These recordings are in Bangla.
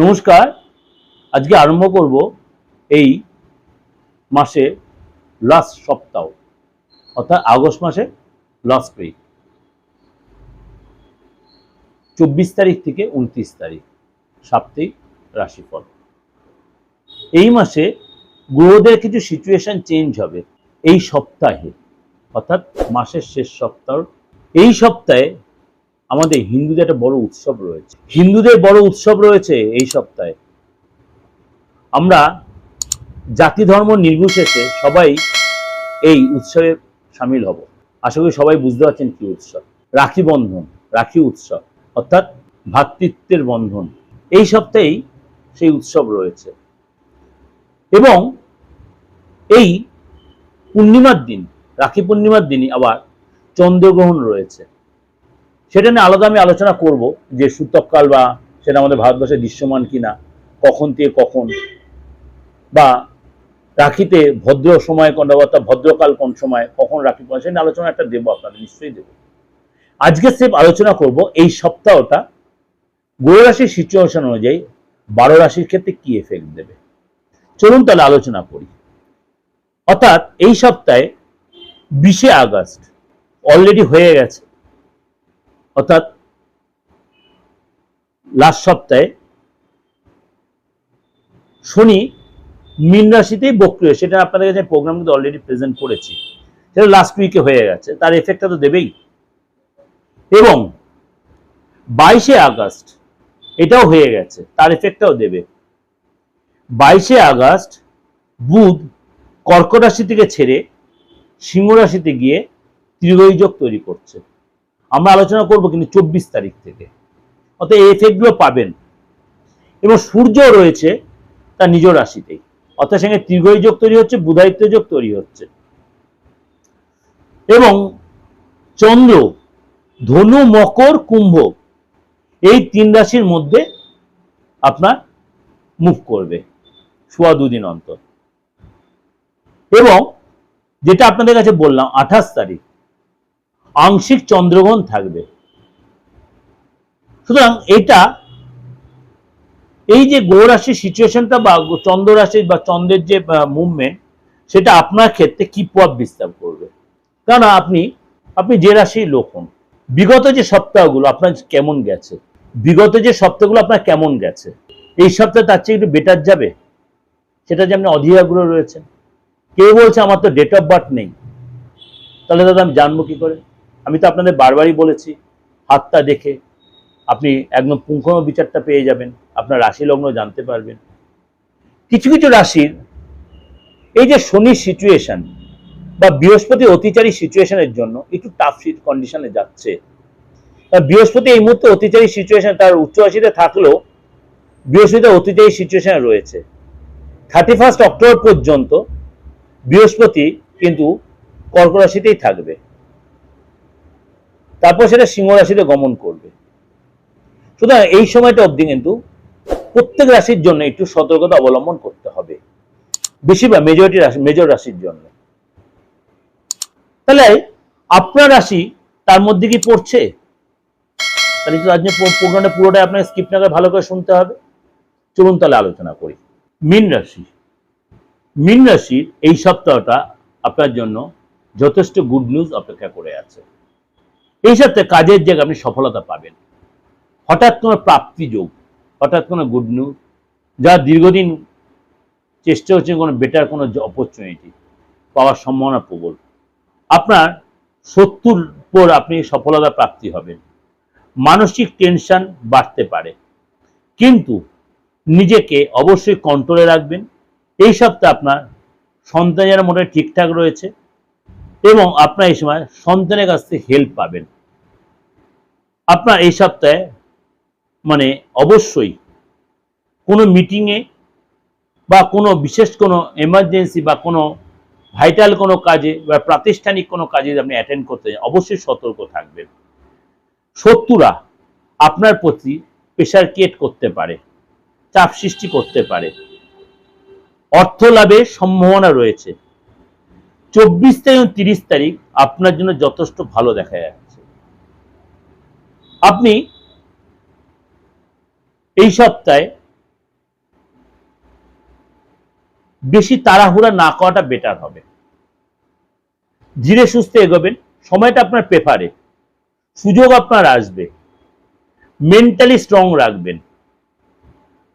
নমস্কার। আজকে আরম্ভ করব এই মাসে লাস্ট সপ্তাহ, অর্থাৎ আগস্ট মাসে লাস্ট উইক, 24 তারিখ থেকে 29 তারিখ সাপ্তাহিক রাশিফল। এই মাসে গ্রহদের কিছু সিচুয়েশন চেঞ্জ হবে এই সপ্তাহে, অর্থাৎ মাসের শেষ সপ্তাহ। এই সপ্তাহে আমাদের হিন্দুদের একটা বড় উৎসব রয়েছে। এই সপ্তাহে আমরা জাতি ধর্ম নির্বিশেষে সবাই এই উৎসবে সামিল হব। আশা করি সবাই বুঝতে পারছেন কি উৎসব। রাখি বন্ধন, রাখি উৎসব, অর্থাৎ ভ্রাতৃত্বের বন্ধন। এই সপ্তাহেই সেই উৎসব রয়েছে এবং এই পূর্ণিমার দিন, রাখি পূর্ণিমার দিনই আবার চন্দ্রগ্রহণ রয়েছে। সেটা নিয়ে আলাদা আমি আলোচনা করব যে সূতককাল বা সেটা আমাদের ভারতবর্ষে দৃশ্যমান কিনা, কখন থেকে কখন, বা রাখিতে ভদ্র সময় কোনটা, অর্থাৎ ভদ্রকাল কোন সময়, কখন রাখি পড়ে, সেটা আলোচনা একটা দেবো, আপনাদের নিশ্চয়ই দেবো। আজকে সেফ আলোচনা করব এই সপ্তাহটা গ্রহ রাশির সিচুয়েশন অনুযায়ী 12 রাশির ক্ষেত্রে কি এফেক্ট দেবে। চলুন তাহলে আলোচনা করি। অর্থাৎ এই সপ্তাহে 20 আগস্ট অলরেডি হয়ে গেছে, অর্থাৎ লাস্ট সপ্তাহে শনি মীন রাশিতেই বক্রিয়, সেটা আপনাদের কাছে প্রোগ্রাম কিন্তু অলরেডি প্রেজেন্ট করেছি। সেটা লাস্ট উইকে হয়ে গেছে, তার এফেক্টটা তো দেবেই। এবং 22 আগস্ট এটাও হয়ে গেছে, তার এফেক্টটাও দেবে। 22 আগস্ট বুধ কর্কট রাশি থেকে ছেড়ে সিংহ রাশিতে গিয়ে ত্রিগোই যোগ তৈরি করছে। আমরা আলোচনা করব কিন্তু 24 তারিখ থেকে, অর্থাৎ এই এফেক্টগুলো পাবেন। এবং সূর্য রয়েছে তার নিজ রাশিতেই, অর্থাৎ সঙ্গে ত্রিগোই যোগ তৈরি হচ্ছে, বুধায়িত্ব যোগ তৈরি হচ্ছে। এবং চন্দ্র ধনু, মকর, কুম্ভ এই 3 রাশির মধ্যে আপনার মুভ করবে সোয়া 2 দিন অন্তর। এবং যেটা আপনাদের কাছে বললাম 28 তারিখ আংশিক চন্দ্রগ্রহণ থাকবে। সুতরাং এটা এই যে গ্রহ রাশির সিচুয়েশনটা বা চন্দ্র রাশি বা চন্দ্রের যে মুভমেন্ট, সেটা আপনার ক্ষেত্রে কি প্রভাব বিস্তার করবে। কারণ আপনি যে রাশির লোক হন, বিগত যে সপ্তাহগুলো আপনার কেমন গেছে, এই সপ্তাহে তার চেয়ে একটু বেটার যাবে, সেটা যে আপনি অধীরাগ্রহ রয়েছেন। কেউ বলছে আমার তো ডেট অফ বার্থ নেই, তাহলে দাদা আমি জানবো কি করে? আমি তো আপনাদের বারবারই বলেছি, হাতটা দেখে আপনি একদম পুঙ্খানু বিচারটা পেয়ে যাবেন, আপনার রাশি লগ্ন জানতে পারবেন। কিছু কিছু রাশির এই যে শনির সিচুয়েশন বা বৃহস্পতি অতিচারী সিচুয়েশনের জন্য একটু টাফ কন্ডিশনে যাচ্ছে। বৃহস্পতি এই মুহূর্তে অতিচারী সিচুয়েশন, তার উচ্চ রাশিতে থাকলেও বৃহস্পতি অতিচারী সিচুয়েশনে রয়েছে। 31 অক্টোবর পর্যন্ত বৃহস্পতি কিন্তু কর্ক রাশিতেই থাকবে, তারপর সেটা সিংহ রাশিতে গমন করবে। সুতরাং এই সময়টা অবধি কিন্তু প্রত্যেক রাশির জন্য একটু সতর্কতা অবলম্বন করতে হবে, বেশিরভাগ মেজর রাশির জন্য। তাহলে আপনার রাশি তার মধ্যে কি পড়ছে? তাহলে আজকে প্রোগ্রামটা পুরোটাই আপনাকে স্কিপ না করে ভালো করে শুনতে হবে। চলুন তাহলে আলোচনা করি। মীন রাশির এই সপ্তাহটা আপনার জন্য যথেষ্ট গুড নিউজ অপেক্ষা করে আছে। এই সপ্তাহে কাজের জায়গায় আপনি সফলতা পাবেন, হঠাৎ কোনো প্রাপ্তি যোগ, হঠাৎ কোনো গুড নিউজ, যা দীর্ঘদিন চেষ্টা হচ্ছে কোনো বেটার কোনো অপরচুনিটি পাওয়ার সম্ভাবনা প্রবল। আপনার শত্রুর উপর আপনি সফলতা প্রাপ্তি হবেন। মানসিক টেনশন বাড়তে পারে, কিন্তু নিজেকে অবশ্যই কন্ট্রোলে রাখবেন। এই সপ্তাহে আপনার সন্তানের মোটামুটি ঠিকঠাক রয়েছে এবং আপনার এই সময় সন্তানের কাছ থেকে হেল্প পাবেন। আপনার এই সপ্তাহে অবশ্যই কোনো মিটিংয়ে বা কোনো বিশেষ কোনো এমার্জেন্সি বা কোনো ভাইটাল কোনো কাজে বা প্রাতিষ্ঠানিক কোনো কাজে আপনি অ্যাটেন্ড করতে চান, অবশ্যই সতর্ক থাকবেন। শত্রুরা আপনার প্রতি প্রেশার ক্রিয়েট করতে পারে, চাপ সৃষ্টি করতে পারে। অর্থ লাভের সম্ভাবনা রয়েছে। 24 থেকে 30 তারিখ আপনার জন্য যথেষ্ট ভালো দেখা যাচ্ছে। আপনি এই সপ্তাহে বেশি তাড়াহুড়া না করাটা বেটার হবে। ধীরে সুস্থে এগোবেন, সময়টা আপনার পেপারে, সুযোগ আপনার আসবে, মেন্টালি স্ট্রং রাখবেন।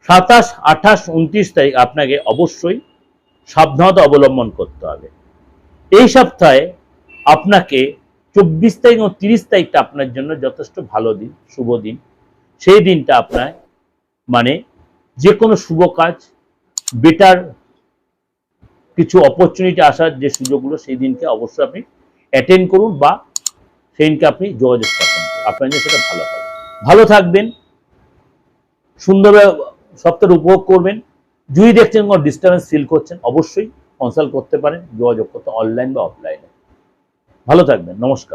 27, 28, 29 তারিখ আপনাকে অবশ্যই সাবধানতা অবলম্বন করতে হবে। এই সপ্তাহে আপনাকে 24 তারিখ এবং 30 তারিখটা আপনার জন্য যথেষ্ট ভালো দিন, শুভ দিন। সেই দিনটা আপনার মানে যে কোনো শুভ কাজ, বেটার কিছু অপরচুনিটি আসার যে সুযোগগুলো, সেই দিনকে অবশ্যই আপনি অ্যাটেন্ড করুন বা সেই দিনকে আপনি যোগাযোগ স্থাপন করুন, আপনার জন্য সেটা ভালো হবে। ভালো থাকবেন, সুন্দরভাবে সপ্তাহটা উপভোগ করবেন। যদি দেখছেন কোনো ডিস্টার্বেন্স ফিল করছেন, অবশ্যই কনসাল্ট করতে পারেন, যোগাযোগ করতে, অনলাইন বা অফলাইনে। ভালো থাকবেন, নমস্কার।